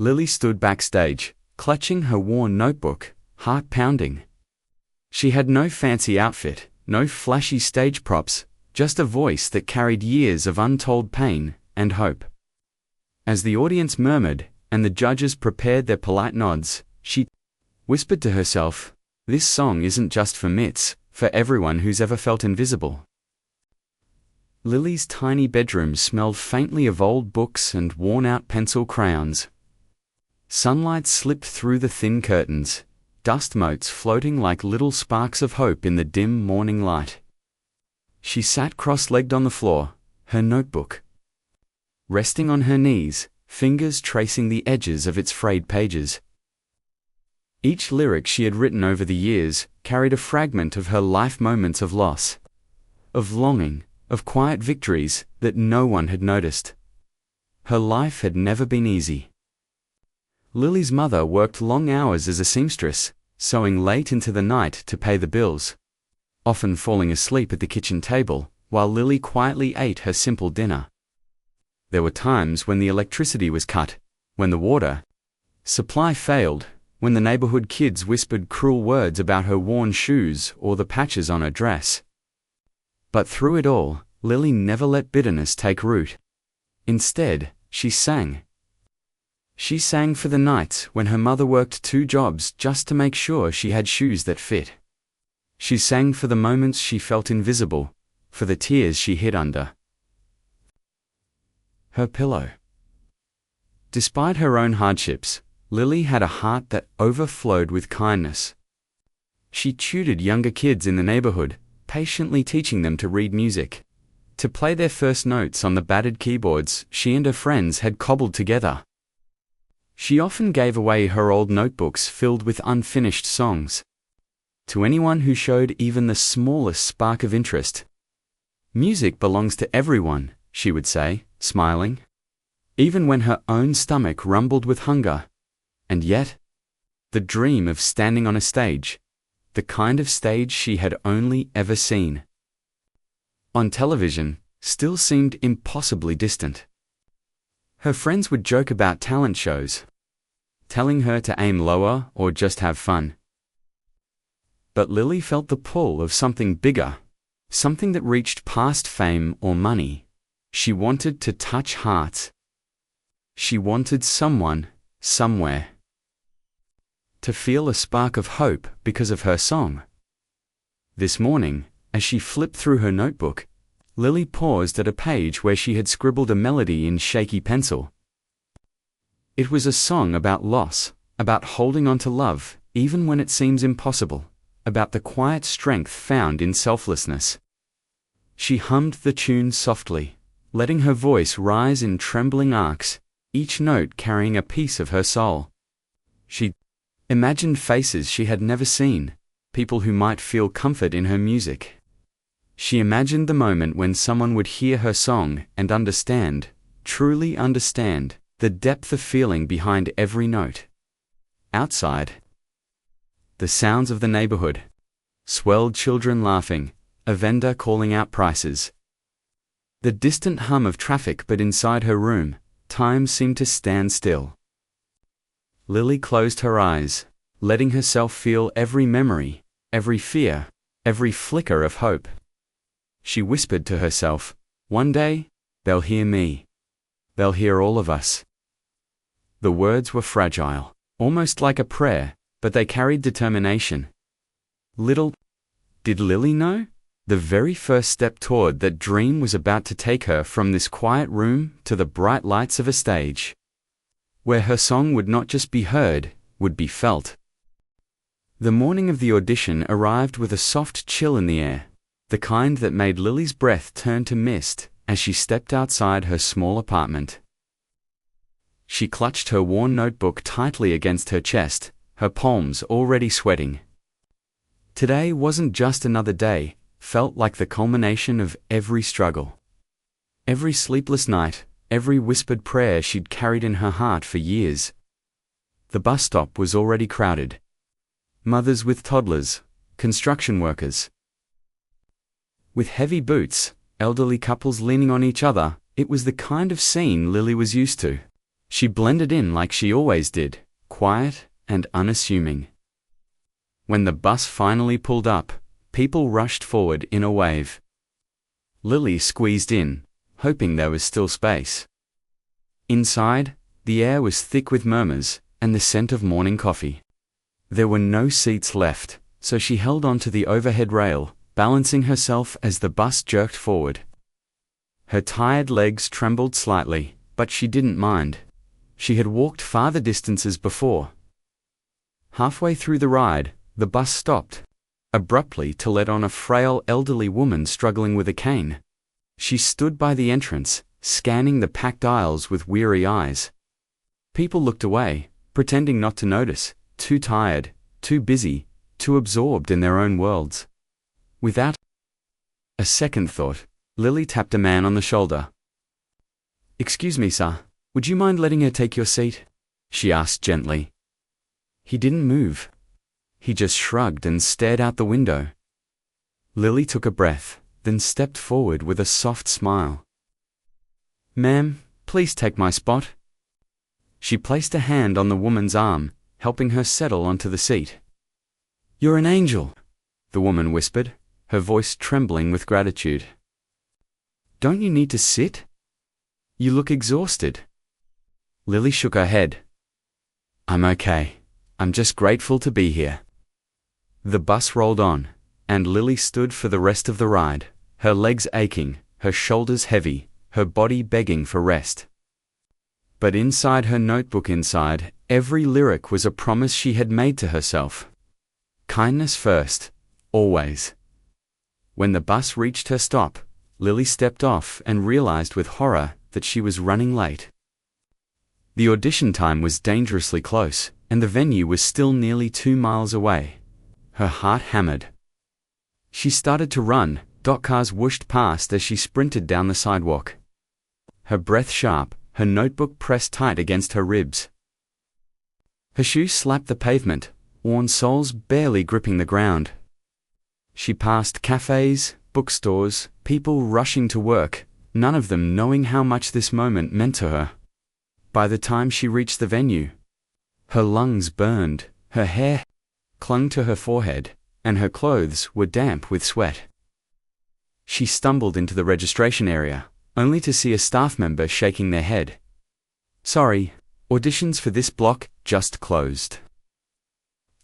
Lily stood backstage, clutching her worn notebook, heart pounding. She had no fancy outfit, no flashy stage props, just a voice that carried years of untold pain and hope. As the audience murmured, and the judges prepared their polite nods, she whispered to herself, "This song isn't just for me, it's for everyone who's ever felt invisible." Lily's tiny bedroom smelled faintly of old books and worn-out pencil crayons. Sunlight slipped through the thin curtains, dust motes floating like little sparks of hope in the dim morning light. She sat cross-legged on the floor, her notebook resting on her knees, fingers tracing the edges of its frayed pages. Each lyric she had written over the years carried a fragment of her life moments of loss, of longing, of quiet victories that no one had noticed. Her life had never been easy. Lily's mother worked long hours as a seamstress, sewing late into the night to pay the bills, often falling asleep at the kitchen table, while Lily quietly ate her simple dinner. There were times when the electricity was cut, when the water supply failed, when the neighborhood kids whispered cruel words about her worn shoes or the patches on her dress. But through it all, Lily never let bitterness take root. Instead, she sang. She sang for the nights when her mother worked 2 jobs just to make sure she had shoes that fit. She sang for the moments she felt invisible, for the tears she hid under her pillow. Despite her own hardships, Lily had a heart that overflowed with kindness. She tutored younger kids in the neighborhood, patiently teaching them to read music, to play their first notes on the battered keyboards she and her friends had cobbled together. She often gave away her old notebooks filled with unfinished songs to anyone who showed even the smallest spark of interest. "Music belongs to everyone," she would say, smiling, even when her own stomach rumbled with hunger. And yet, the dream of standing on a stage, the kind of stage she had only ever seen on television, still seemed impossibly distant. Her friends would joke about talent shows, telling her to aim lower or just have fun. But Lily felt the pull of something bigger, something that reached past fame or money. She wanted to touch hearts. She wanted someone, somewhere, to feel a spark of hope because of her song. This morning, as she flipped through her notebook, Lily paused at a page where she had scribbled a melody in shaky pencil. It was a song about loss, about holding on to love, even when it seems impossible, about the quiet strength found in selflessness. She hummed the tune softly, letting her voice rise in trembling arcs, each note carrying a piece of her soul. She imagined faces she had never seen, people who might feel comfort in her music. She imagined the moment when someone would hear her song and understand, truly understand, the depth of feeling behind every note. Outside, the sounds of the neighborhood, swelled children laughing, a vendor calling out prices, the distant hum of traffic, but inside her room, time seemed to stand still. Lily closed her eyes, letting herself feel every memory, every fear, every flicker of hope. She whispered to herself, "One day, they'll hear me. They'll hear all of us." The words were fragile, almost like a prayer, but they carried determination. Little did Lily know, the very first step toward that dream was about to take her from this quiet room to the bright lights of a stage, where her song would not just be heard, would be felt. The morning of the audition arrived with a soft chill in the air, the kind that made Lily's breath turn to mist as she stepped outside her small apartment. She clutched her worn notebook tightly against her chest, her palms already sweating. Today wasn't just another day, felt like the culmination of every struggle. Every sleepless night, every whispered prayer she'd carried in her heart for years. The bus stop was already crowded. Mothers with toddlers, construction workers with heavy boots, elderly couples leaning on each other. It was the kind of scene Lily was used to. She blended in like she always did, quiet and unassuming. When the bus finally pulled up, people rushed forward in a wave. Lily squeezed in, hoping there was still space. Inside, the air was thick with murmurs and the scent of morning coffee. There were no seats left, so she held onto the overhead rail, balancing herself as the bus jerked forward. Her tired legs trembled slightly, but she didn't mind. She had walked farther distances before. Halfway through the ride, the bus stopped, abruptly to let on a frail elderly woman struggling with a cane. She stood by the entrance, scanning the packed aisles with weary eyes. People looked away, pretending not to notice, too tired, too busy, too absorbed in their own worlds. Without a second thought, Lily tapped a man on the shoulder. "Excuse me, sir, would you mind letting her take your seat?" she asked gently. He didn't move. He just shrugged and stared out the window. Lily took a breath, then stepped forward with a soft smile. "Ma'am, please take my spot." She placed a hand on the woman's arm, helping her settle onto the seat. "You're an angel," the woman whispered, her voice trembling with gratitude. "Don't you need to sit? You look exhausted." Lily shook her head. "I'm okay. I'm just grateful to be here." The bus rolled on, and Lily stood for the rest of the ride, her legs aching, her shoulders heavy, her body begging for rest. But inside her notebook every lyric was a promise she had made to herself. Kindness first, always. When the bus reached her stop, Lily stepped off and realized with horror that she was running late. The audition time was dangerously close, and the venue was still nearly 2 miles away. Her heart hammered. She started to run. Cars whooshed past as she sprinted down the sidewalk. Her breath sharp, her notebook pressed tight against her ribs. Her shoes slapped the pavement, worn soles barely gripping the ground. She passed cafes, bookstores, people rushing to work, none of them knowing how much this moment meant to her. By the time she reached the venue, her lungs burned, her hair clung to her forehead, and her clothes were damp with sweat. She stumbled into the registration area, only to see a staff member shaking their head. "Sorry, auditions for this block just closed."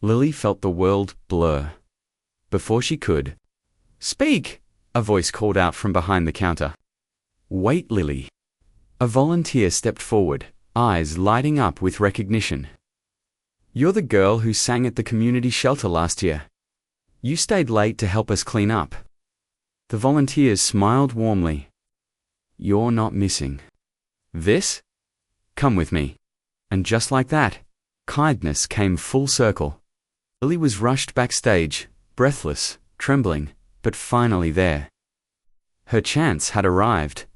Lily felt the world blur. Before she could speak, a voice called out from behind the counter. "Wait, Lily." A volunteer stepped forward, eyes lighting up with recognition. "You're the girl who sang at the community shelter last year. You stayed late to help us clean up." The volunteers smiled warmly. "You're not missing this. Come with me." And just like that, kindness came full circle. Lily was rushed backstage, breathless, trembling, but finally there. Her chance had arrived.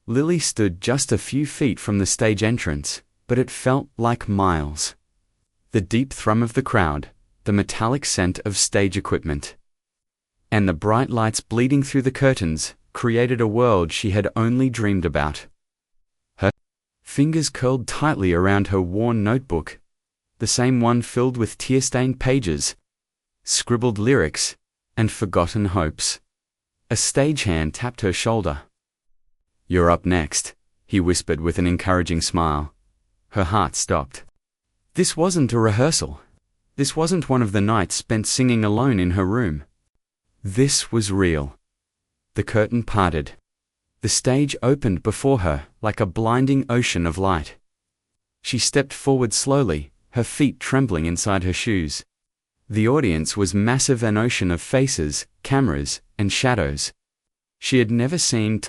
Lily stood just a few feet from the stage entrance, but it felt like miles. The deep thrum of the crowd, the metallic scent of stage equipment, and the bright lights bleeding through the curtains created a world she had only dreamed about. Her fingers curled tightly around her worn notebook, the same one filled with tear-stained pages, scribbled lyrics, and forgotten hopes. A stagehand tapped her shoulder. "You're up next," he whispered with an encouraging smile. Her heart stopped. This wasn't a rehearsal. This wasn't one of the nights spent singing alone in her room. This was real. The curtain parted. The stage opened before her like a blinding ocean of light. She stepped forward slowly, her feet trembling inside her shoes. The audience was massive, an ocean of faces, cameras, and shadows. She had never seen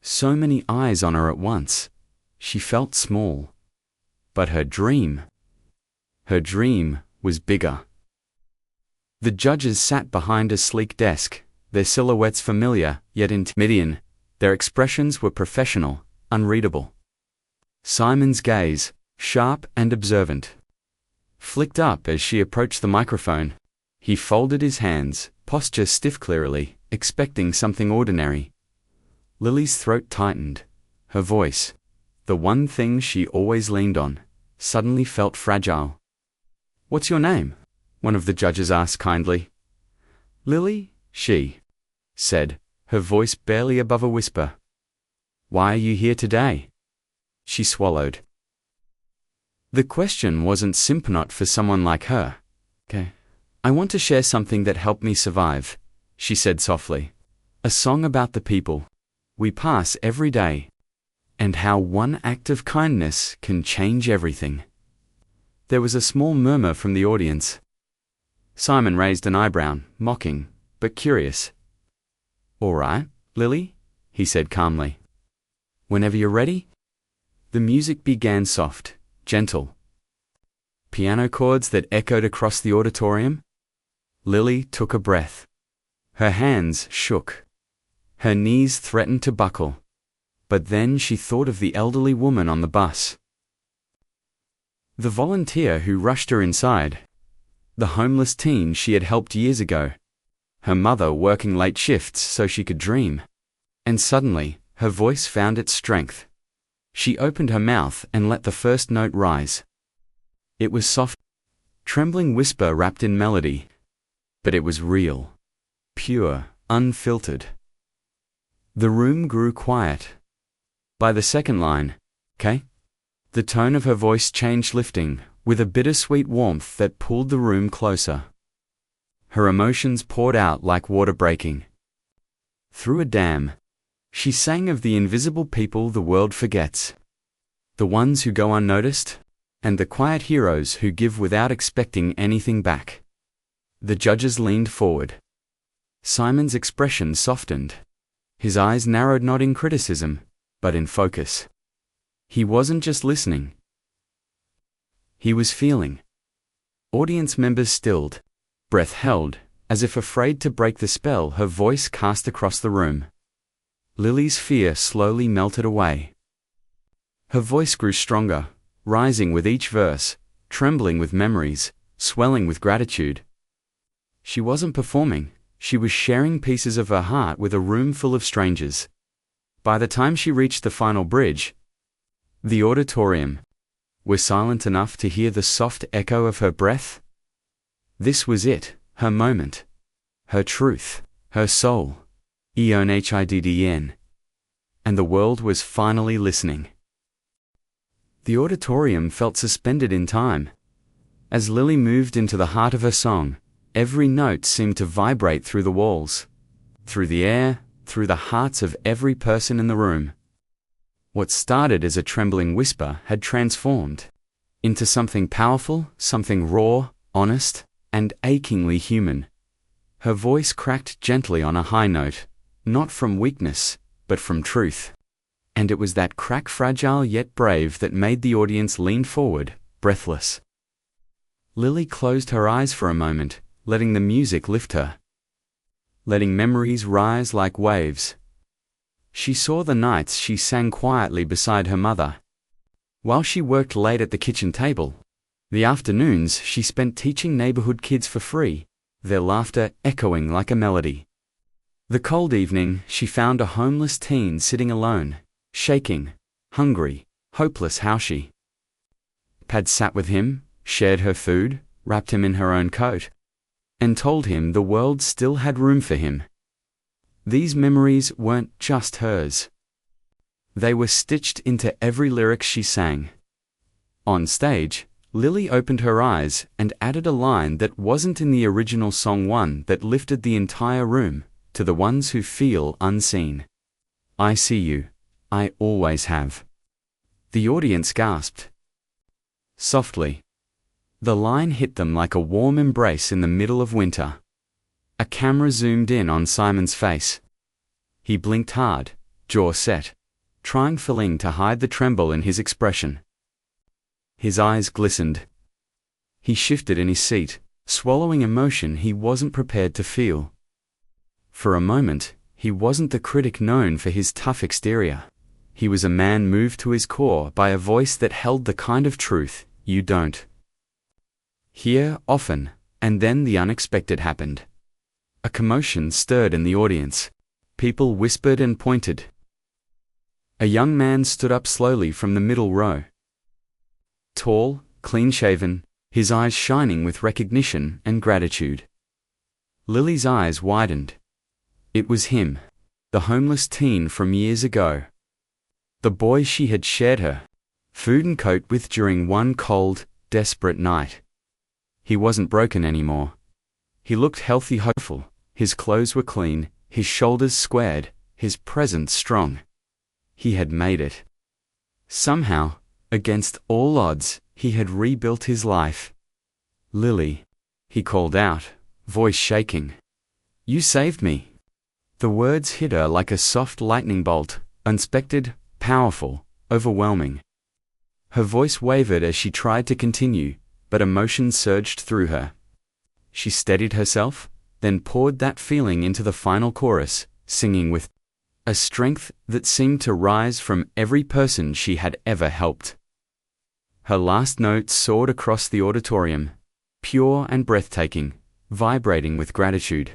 so many eyes on her at once. She felt small. But her dream was bigger. The judges sat behind a sleek desk, their silhouettes familiar, yet intimidating. Their expressions were professional, unreadable. Simon's gaze, sharp and observant, flicked up as she approached the microphone. He folded his hands, posture stiff, clearly expecting something ordinary. Lily's throat tightened, her voice the one thing she always leaned on, suddenly felt fragile. "What's your name?" one of the judges asked kindly. "Lily," she said, her voice barely above a whisper. "Why are you here today?" She swallowed. The question wasn't simple enough for someone like her. "Okay. I want to share something that helped me survive," she said softly. "A song about the people we pass every day, and how one act of kindness can change everything." There was a small murmur from the audience. Simon raised an eyebrow, mocking, but curious. "All right, Lily," he said calmly. "Whenever you're ready." The music began soft, gentle. Piano chords that echoed across the auditorium. Lily took a breath. Her hands shook. Her knees threatened to buckle. But then she thought of the elderly woman on the bus. The volunteer who rushed her inside. The homeless teen she had helped years ago. Her mother working late shifts so she could dream. And suddenly, her voice found its strength. She opened her mouth and let the first note rise. It was soft, trembling whisper wrapped in melody. But it was real. Pure, unfiltered. The room grew quiet. By the second line, "Okay?" the tone of her voice changed, lifting, with a bittersweet warmth that pulled the room closer. Her emotions poured out like water breaking through a dam. She sang of the invisible people the world forgets, the ones who go unnoticed, and the quiet heroes who give without expecting anything back. The judges leaned forward. Simon's expression softened. His eyes narrowed, not in criticism, but in focus. He wasn't just listening. He was feeling. Audience members stilled, breath held, as if afraid to break the spell her voice cast across the room. Lily's fear slowly melted away. Her voice grew stronger, rising with each verse, trembling with memories, swelling with gratitude. She wasn't performing, she was sharing pieces of her heart with a room full of strangers. By the time she reached the final bridge, the auditorium was silent enough to hear the soft echo of her breath. This was it, her moment, her truth, her soul, EONHIDDN. And the world was finally listening. The auditorium felt suspended in time. As Lily moved into the heart of her song, every note seemed to vibrate through the walls, through the air, through the hearts of every person in the room. What started as a trembling whisper had transformed into something powerful, something raw, honest, and achingly human. Her voice cracked gently on a high note, not from weakness, but from truth. And it was that crack, fragile yet brave, that made the audience lean forward, breathless. Lily closed her eyes for a moment, letting the music lift her, letting memories rise like waves. She saw the nights she sang quietly beside her mother, while she worked late at the kitchen table, the afternoons she spent teaching neighborhood kids for free, their laughter echoing like a melody. The cold evening she found a homeless teen sitting alone, shaking, hungry, hopeless. How she had sat with him, shared her food, wrapped him in her own coat, and told him the world still had room for him. These memories weren't just hers. They were stitched into every lyric she sang. On stage, Lily opened her eyes and added a line that wasn't in the original song, one that lifted the entire room. To the ones who feel unseen, I see you, I always have. The audience gasped. Softly, the line hit them like a warm embrace in the middle of winter. A camera zoomed in on Simon's face. He blinked hard, jaw set, trying to hide the tremble in his expression. His eyes glistened. He shifted in his seat, swallowing emotion he wasn't prepared to feel. For a moment, he wasn't the critic known for his tough exterior. He was a man moved to his core by a voice that held the kind of truth you don't hear often. And then the unexpected happened. A commotion stirred in the audience. People whispered and pointed. A young man stood up slowly from the middle row. Tall, clean-shaven, his eyes shining with recognition and gratitude. Lily's eyes widened. It was him, the homeless teen from years ago. The boy she had shared her food and coat with during one cold, desperate night. He wasn't broken anymore. He looked healthy, hopeful. His clothes were clean, his shoulders squared, his presence strong. He had made it. Somehow, against all odds, he had rebuilt his life. "Lily," he called out, voice shaking. "You saved me." The words hit her like a soft lightning bolt, unexpected, powerful, overwhelming. Her voice wavered as she tried to continue, but emotion surged through her. She steadied herself, then poured that feeling into the final chorus, singing with a strength that seemed to rise from every person she had ever helped. Her last notes soared across the auditorium, pure and breathtaking, vibrating with gratitude,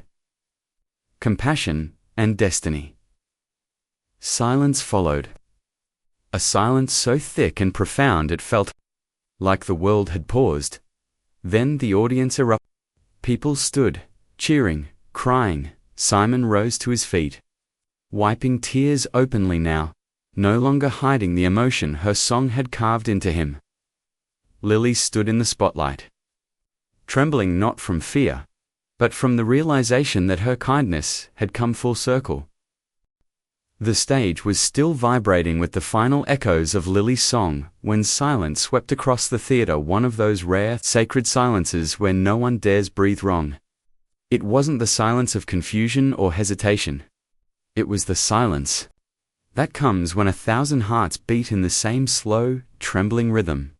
compassion, and destiny. Silence followed. A silence so thick and profound it felt like the world had paused. Then the audience erupted. People stood, cheering, crying. Simon rose to his feet, wiping tears openly now, no longer hiding the emotion her song had carved into him. Lily stood in the spotlight, trembling not from fear, but from the realization that her kindness had come full circle. The stage was still vibrating with the final echoes of Lily's song when silence swept across the theater, one of those rare, sacred silences where no one dares breathe wrong. It wasn't the silence of confusion or hesitation. It was the silence that comes when 1,000 hearts beat in the same slow, trembling rhythm.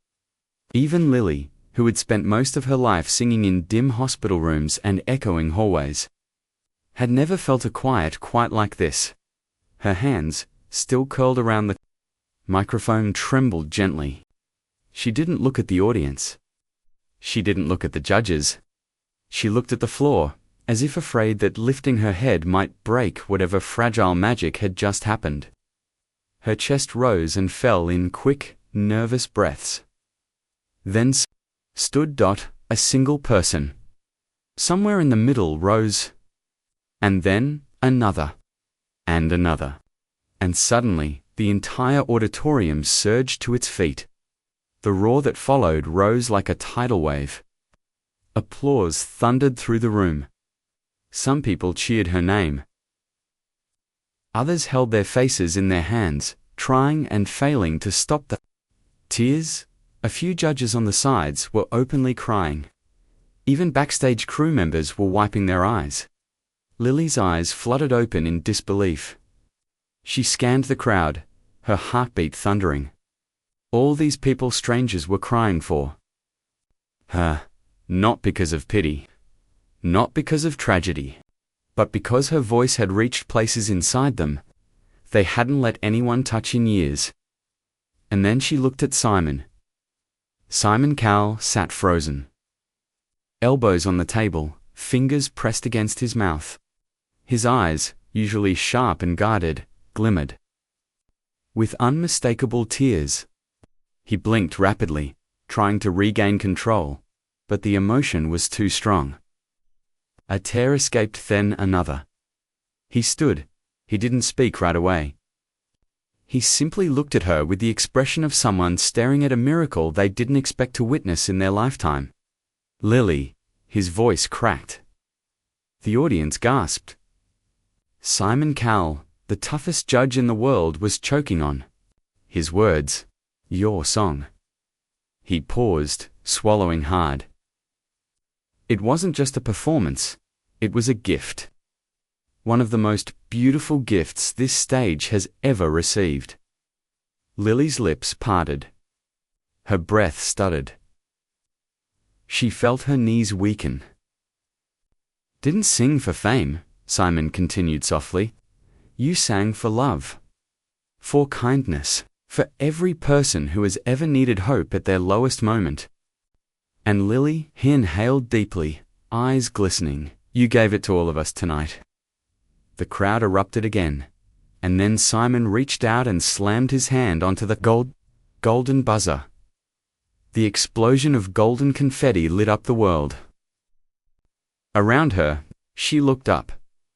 Even Lily, who had spent most of her life singing in dim hospital rooms and echoing hallways, had never felt a quiet quite like this. Her hands, still curled around the microphone, trembled gently. She didn't look at the audience. She didn't look at the judges. She looked at the floor, as if afraid that lifting her head might break whatever fragile magic had just happened. Her chest rose and fell in quick, nervous breaths. Then stood a single person. Somewhere in the middle rose, and then another, and another. And suddenly, the entire auditorium surged to its feet. The roar that followed rose like a tidal wave. Applause thundered through the room. Some people cheered her name. Others held their faces in their hands, trying and failing to stop the tears. A few judges on the sides were openly crying. Even backstage crew members were wiping their eyes. Lily's eyes fluttered open in disbelief. She scanned the crowd, her heartbeat thundering. All these people strangers were crying for her, not because of pity, not because of tragedy, but because her voice had reached places inside them they hadn't let anyone touch in years. And then she looked at Simon. Simon Cowell sat frozen, elbows on the table, fingers pressed against his mouth. His eyes, usually sharp and guarded, glimmered with unmistakable tears. He blinked rapidly, trying to regain control, but the emotion was too strong. A tear escaped, then another. He stood. He didn't speak right away. He simply looked at her with the expression of someone staring at a miracle they didn't expect to witness in their lifetime. "Lily," his voice cracked. The audience gasped. Simon Cowell, the toughest judge in the world, was choking on his words. "Your song." He paused, swallowing hard. It wasn't just a performance, it was a gift. One of the most beautiful gifts this stage has ever received. Lily's lips parted. Her breath stuttered. She felt her knees weaken. "Didn't sing for fame," Simon continued softly. "You sang for love, for kindness, for every person who has ever needed hope at their lowest moment." And Lily, he inhaled deeply, eyes glistening. "You gave it to all of us tonight." The crowd erupted again. and then Simon reached out and slammed his hand onto the golden buzzer. The explosion of golden confetti lit up the world. Around her, she looked up,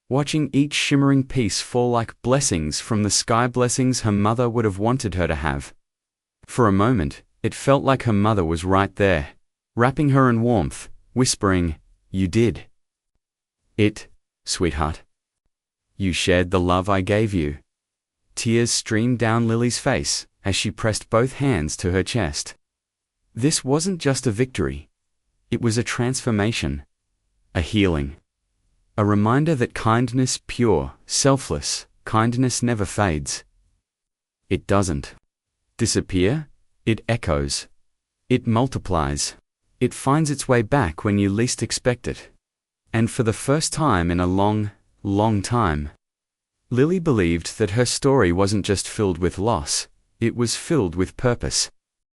watching each shimmering piece fall like blessings from the sky, blessings her mother would have wanted her to have. For a moment, it felt like her mother was right there, wrapping her in warmth, whispering, "You did it, sweetheart. You shared the love I gave you." Tears streamed down Lily's face as she pressed both hands to her chest. This wasn't just a victory. It was a transformation, a healing. A reminder that kindness, pure, selfless kindness, never fades. It doesn't disappear, it echoes. It multiplies. It finds its way back when you least expect it. And for the first time in a long, long time, Lily believed that her story wasn't just filled with loss, it was filled with purpose.